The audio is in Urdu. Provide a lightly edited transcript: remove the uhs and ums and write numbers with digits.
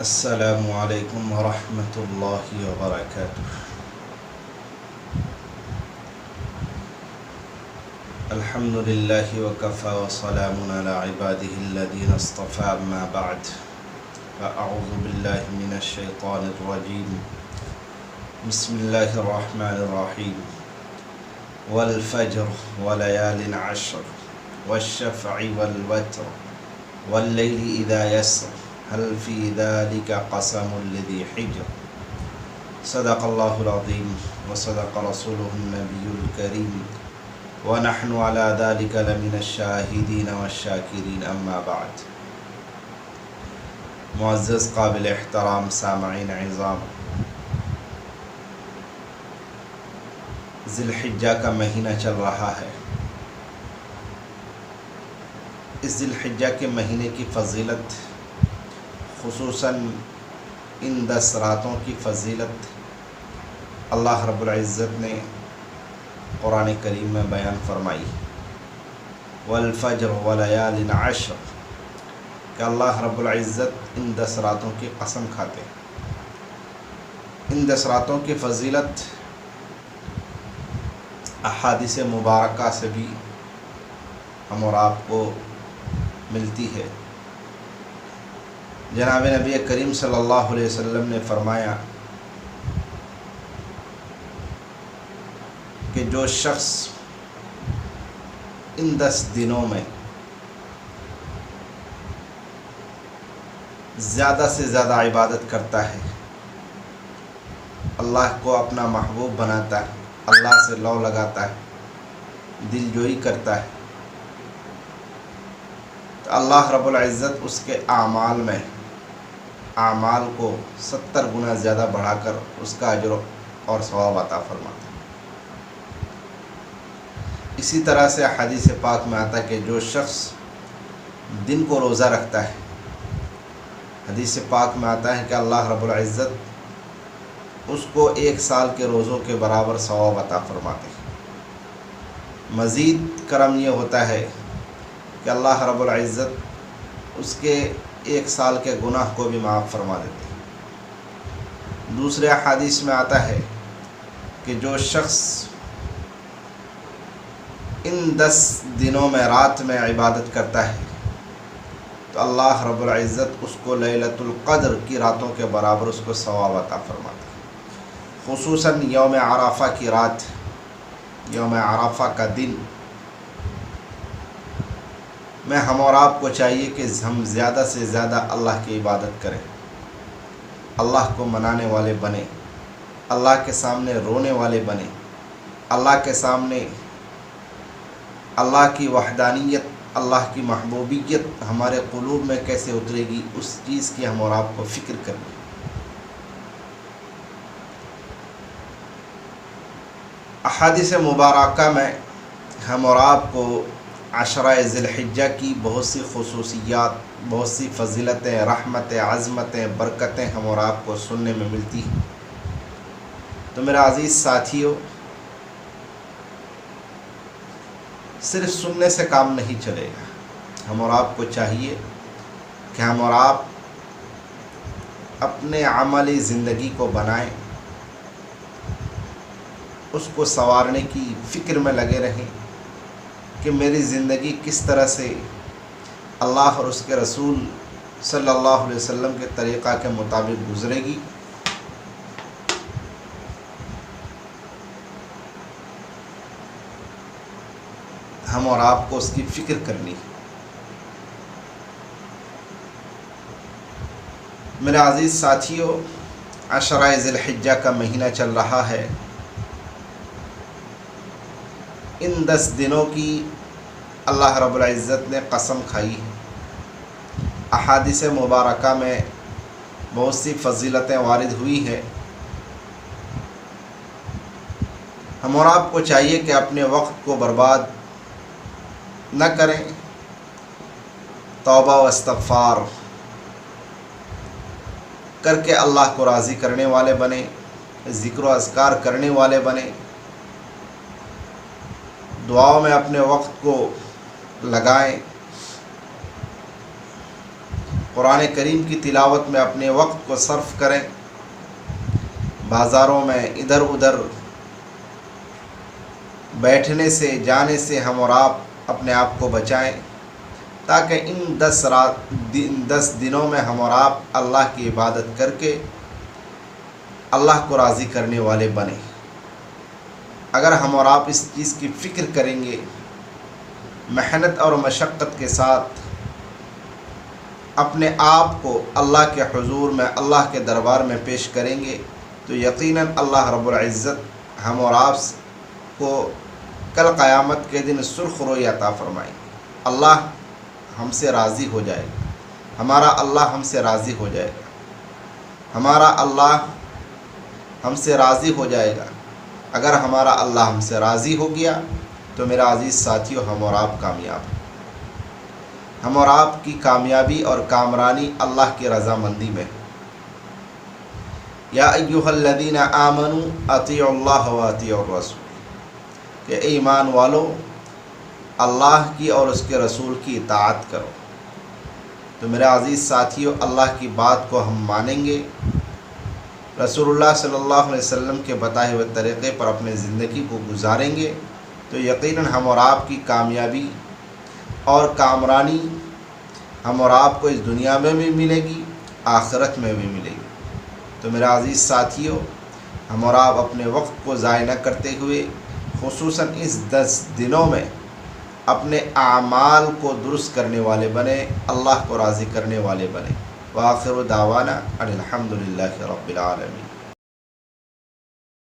السلام علیکم ورحمۃ اللہ وبرکاتہ۔ الحمد للہ وکفی وسلام علی عبادہ الذین اصطفی، اما بعد فاعوذ باللہ من الشیطان الرجیم، بسم اللہ الرحمن الرحیم۔ والفجر ولیال عشر والشفع والوتر واللیل اذا یسر هل فی ذلک قسم لذی حجر۔ صدق اللہ العظیم وصدق رسولہ النبی الکریم ونحن علی ذلک لمن الشاہدین والشاکرین، اما بعد۔ معزز قابل احترام سامعین اعظام، ذی الحجہ کا مہینہ چل رہا ہے۔ اس ذی الحجہ کے مہینے کی فضیلت، خصوصاً ان 10 راتوں کی فضیلت اللہ رب العزت نے قرآن کریم میں بیان فرمائی۔ والفجر ولیال عشر، کہ اللہ رب العزت ان 10 راتوں کی قسم کھاتے۔ ان 10 راتوں کی فضیلت احادیث مبارکہ سے بھی ہم اور آپ کو ملتی ہے۔ جناب نبی کریم صلی اللہ علیہ وسلم نے فرمایا کہ جو شخص ان 10 دنوں میں زیادہ سے زیادہ عبادت کرتا ہے، اللہ کو اپنا محبوب بناتا ہے، اللہ سے لو لگاتا ہے، دل جوئی کرتا ہے، تو اللہ رب العزت اس کے اعمال کو 70 گنا زیادہ بڑھا کر اس کا اجر اور ثواب عطا فرماتا ہے۔ اسی طرح سے حدیث پاک میں آتا ہے کہ جو شخص دن کو روزہ رکھتا ہے، حدیث پاک میں آتا ہے کہ اللہ رب العزت اس کو 1 سال کے روزوں کے برابر ثواب عطا فرماتے ہیں۔ مزید کرم یہ ہوتا ہے کہ اللہ رب العزت اس کے 1 سال کے گناہ کو بھی معاف فرما دیتے ہیں۔ دوسرے احادیث میں آتا ہے کہ جو شخص ان 10 دنوں میں رات میں عبادت کرتا ہے تو اللہ رب العزت اس کو لیلۃ القدر کی راتوں کے برابر اس کو ثواب عطا فرماتا ہے۔ خصوصاً یوم عرفہ کی رات، یوم عرفہ کا دن میں ہم اور آپ کو چاہیے کہ ہم زیادہ سے زیادہ اللہ کی عبادت کریں، اللہ کو منانے والے بنیں، اللہ کے سامنے رونے والے بنیں، اللہ کے سامنے اللہ کی وحدانیت، اللہ کی محبوبیت ہمارے قلوب میں کیسے اترے گی، اس چیز کی ہم اور آپ کو فکر کریں۔ احادیث مبارکہ میں ہم اور آپ کو عشرہ ذی الحجہ کی بہت سی خصوصیات، بہت سی فضیلتیں، رحمتیں، عظمتیں، برکتیں ہم اور آپ کو سننے میں ملتی ہیں۔ تو میرا عزیز ساتھیو، صرف سننے سے کام نہیں چلے گا، ہم اور آپ کو چاہیے کہ ہم اور آپ اپنے عملی زندگی کو بنائیں، اس کو سنوارنے کی فکر میں لگے رہیں کہ میری زندگی کس طرح سے اللہ اور اس کے رسول صلی اللہ علیہ وسلم کے طریقہ کے مطابق گزرے گی۔ ہم اور آپ کو اس کی فکر کرنی ہے۔ میرے عزیز ساتھیو، عشرہ ذی الحجہ کا مہینہ چل رہا ہے۔ ان 10 دنوں کی اللہ رب العزت نے قسم کھائی ہے۔ احادیث مبارکہ میں بہت سی فضیلتیں وارد ہوئی ہیں۔ ہم اور آپ کو چاہیے کہ اپنے وقت کو برباد نہ کریں، توبہ و استغفار کر کے اللہ کو راضی کرنے والے بنیں، ذکر و اذکار کرنے والے بنیں، دعاؤں میں اپنے وقت کو لگائیں، قرآن کریم کی تلاوت میں اپنے وقت کو صرف کریں، بازاروں میں ادھر ادھر بیٹھنے سے جانے سے ہم اور آپ اپنے آپ کو بچائیں، تاکہ ان 10 دنوں میں ہم اور آپ اللہ کی عبادت کر کے اللہ کو راضی کرنے والے بنیں۔ اگر ہم اور آپ اس چیز کی فکر کریں گے، محنت اور مشقت کے ساتھ اپنے آپ کو اللہ کے حضور میں، اللہ کے دربار میں پیش کریں گے، تو یقیناً اللہ رب العزت ہم اور آپ کو کل قیامت کے دن سرخ روئی عطا فرمائیں۔ اللہ ہم سے راضی ہو جائے گا، ہمارا اللہ ہم سے راضی ہو جائے گا، ہمارا اللہ ہم سے راضی ہو جائے گا۔ اگر ہمارا اللہ ہم سے راضی ہو گیا تو میرا عزیز ساتھیو، ہم اور آپ کامیاب ہیں۔ ہم اور آپ کی کامیابی اور کامرانی اللہ کی رضامندی میں۔ یا ایھا الذین آمنوا اطیعوا اللہ واطیعوا الرسول، کہ اے ایمان والو اللہ کی اور اس کے رسول کی اطاعت کرو۔ تو میرے عزیز ساتھیو، اللہ کی بات کو ہم مانیں گے، رسول اللہ صلی اللہ علیہ وسلم کے بتائے ہوئے طریقے پر اپنے زندگی کو گزاریں گے، تو یقیناً ہم اور آپ کی کامیابی اور کامرانی ہم اور آپ کو اس دنیا میں بھی ملے گی، آخرت میں بھی ملے گی۔ تو میرا عزیز ساتھیو، ہم اور آپ اپنے وقت کو ضائع نہ کرتے ہوئے، خصوصاً اس 10 دنوں میں اپنے اعمال کو درست کرنے والے بنے، اللہ کو راضی کرنے والے بنے۔ وآخر دعوانا ان الحمد للہ رب العالمین۔